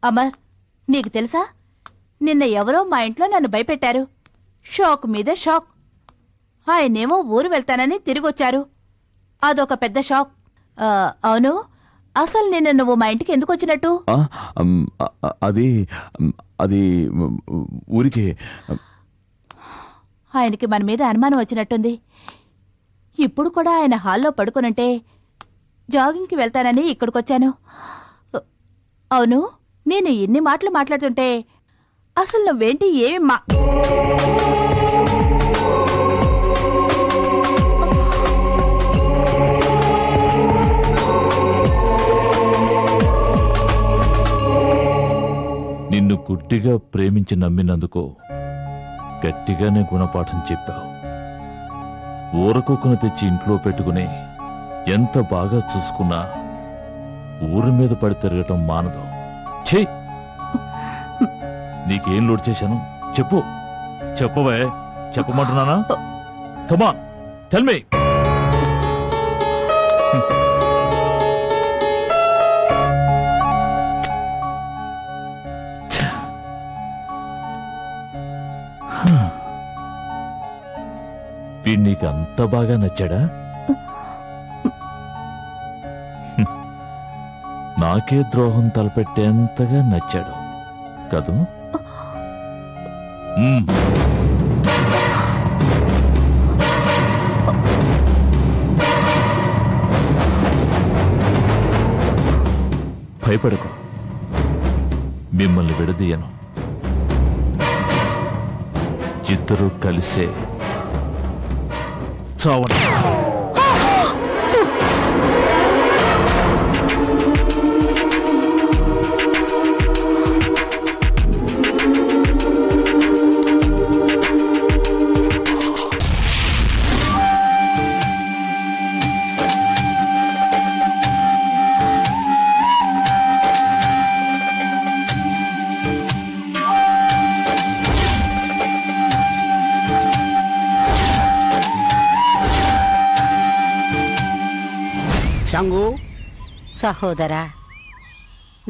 అమర్, నీకు తెలుసా, నిన్న ఎవరో మా ఇంట్లో నన్ను భయపెట్టారు. షాక్ మీద షాక్. ఆయనేమో ఊరు వెళ్తానని తిరిగొచ్చారు. అదొక పెద్ద షాక్. అవును, అసలు నిన్న నువ్వు మా ఇంటికి ఎందుకు వచ్చినట్టు? అది అది ఊరికే. ఆయనకి మన మీద అనుమానం వచ్చినట్టుంది. ఇప్పుడు కూడా ఆయన హాల్లో పడుకునుంటే జాగింగ్కి వెళ్తానని ఇక్కడికొచ్చాను. అవును, నేను ఇన్ని మాటలు మాట్లాడుతుంటే అసలు నువ్వేంటి ఏమి నిన్ను గుడ్డిగా ప్రేమించి నమ్మినందుకు గట్టిగానే గుణపాఠం చెప్పావు. ఊరకుక్కను తెచ్చి ఇంట్లో పెట్టుకుని ఎంత బాగా చూసుకున్నా ఊరి మీద పడి తిరగటం మానదు. ఛీ, నీకేం లోడ్ చేశాను చెప్పు. చెప్పవే, చెప్పమంటున్నానా? కమాన్, టెల్ మీ. వీడు నీకు అంత బాగా నచ్చాడా? నాకే ద్రోహం తలపెట్టేంతగా నచ్చాడు కదూ? భయపడకు, మిమ్మల్ని విడదీయను. ఇద్దరూ కలిసే చావండి. సహోదరా,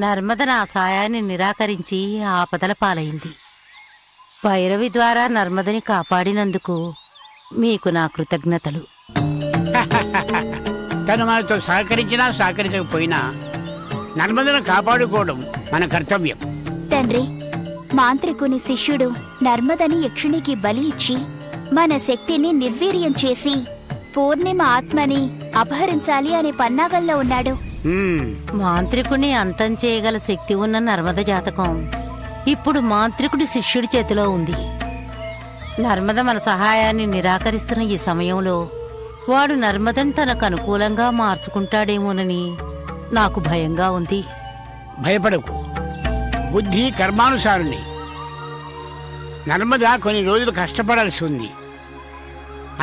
నర్మద నా సాయాన్ని నిరాకరించి ఆపదల పాలైంది. భైరవి ద్వారా నర్మదని కాపాడినందుకు మీకు నా కృతజ్ఞతలు. తను మనతో సహకరించినా సహకరించకపోయినా నర్మదను కాపాడుకోవడం మన కర్తవ్యం. తండ్రి, మాంత్రికుని శిష్యుడు నర్మదని యక్షునికి బలి ఇచ్చి మన శక్తిని నిర్వీర్యం చేసి పూర్ణిమ ఆత్మని అపహరించాలి అనే పన్నాగంలో ఉన్నాడు. మాంత్రికుని అంతం చేయగల శక్తి ఉన్న నర్మద జాతకం ఇప్పుడు మాంత్రికుడి శిష్యుడి చేతిలో ఉంది. నర్మద మన సహాయాన్ని నిరాకరిస్తున్న ఈ సమయంలో వాడు నర్మదను తనకు అనుకూలంగా మార్చుకుంటాడేమోనని నాకు భయంగా ఉంది. భయపడకు, బుద్ధి కర్మానుసారుని. నర్మద కొన్ని రోజులు కష్టపడాల్సి ఉంది,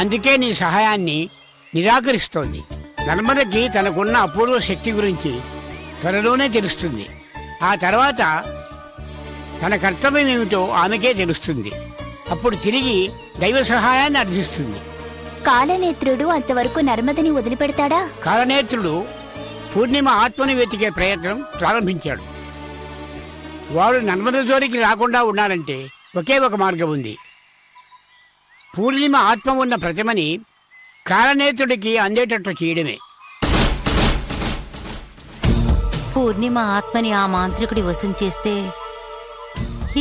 అందుకే నీ సహాయాన్ని నిరాకరిస్తోంది. నర్మదకి తనకున్న అపూర్వ శక్తి గురించి త్వరలోనే తెలుస్తుంది. ఆ తర్వాత తన కర్తవ్యం ఏమిటో ఆమెకే తెలుస్తుంది. అప్పుడు తిరిగి దైవ సహాయాన్ని అర్థిస్తుంది. కాలనేత్రుడు అంతవరకు నర్మదని వదిలిపెడతాడా? కాలనేత్రుడు పూర్ణిమ ఆత్మని వెతికే ప్రయత్నం ప్రారంభించాడు. వాడు నర్మద జోలికి రాకుండా ఉండాలంటే ఒకే ఒక మార్గం ఉంది. పూర్ణిమ ఆత్మ ఉన్న ప్రతిమని కాలనేత్రుడికి అందేటట్లు చేయడమే. పూర్ణిమ ఆత్మని ఆ మాంత్రికుడి వశం చేస్తే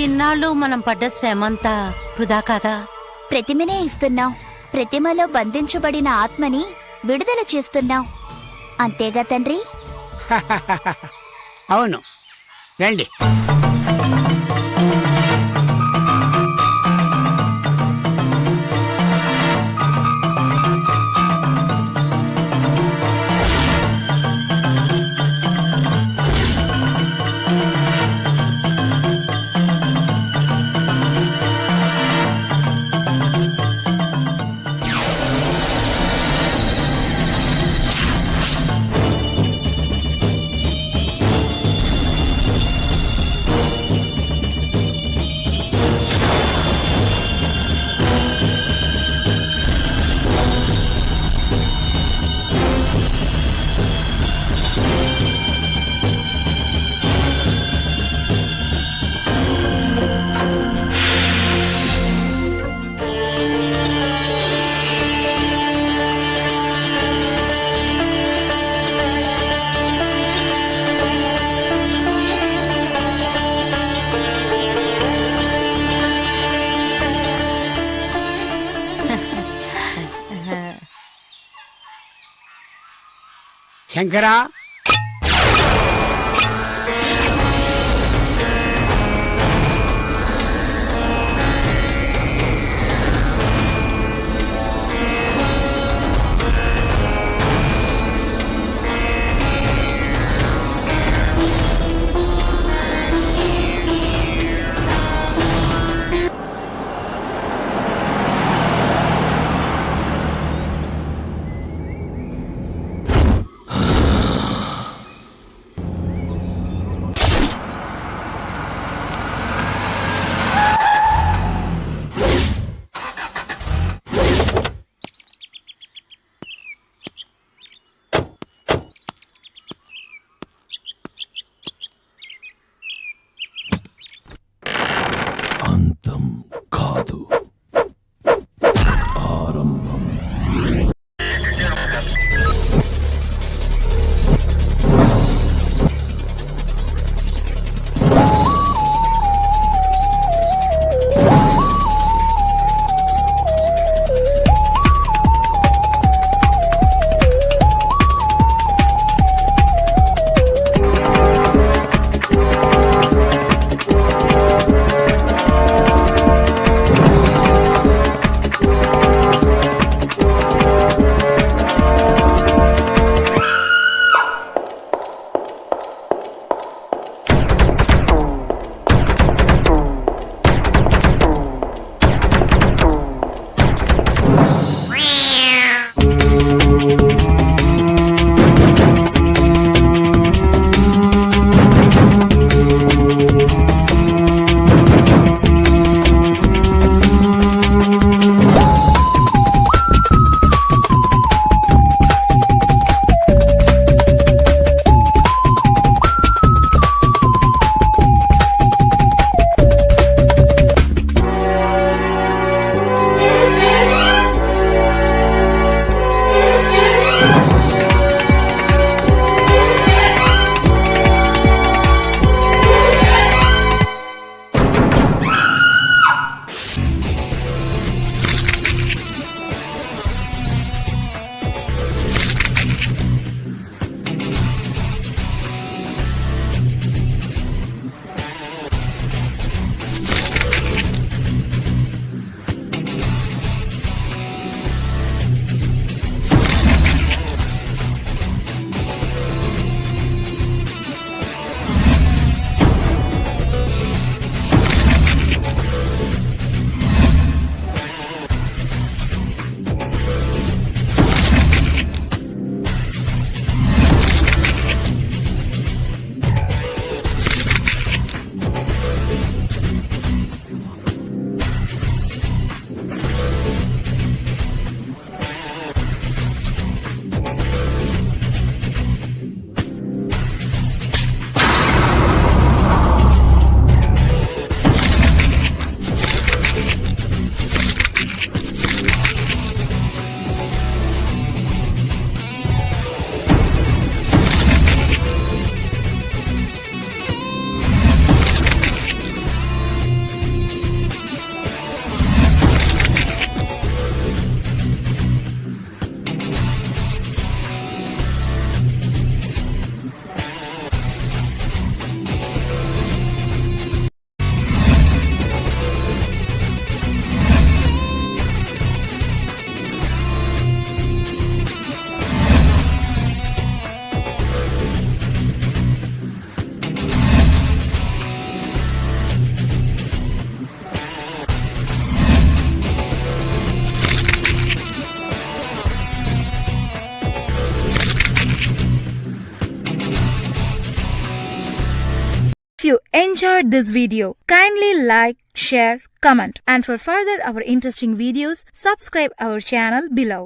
ఇన్నాళ్ళు మనం పడ్డ శ్రమంతా వృధా కాదా? ప్రతిమనే ఇస్తున్నాం, ప్రతిమలో బంధించబడిన ఆత్మని విడుదల చేస్తున్నాం, అంతేగా తండ్రి? అవును, రండి. శంకరా, అంతం కాదు, ఆరంభం. If you enjoyed this video, kindly like, share, comment, and for further our interesting videos, subscribe our channel below.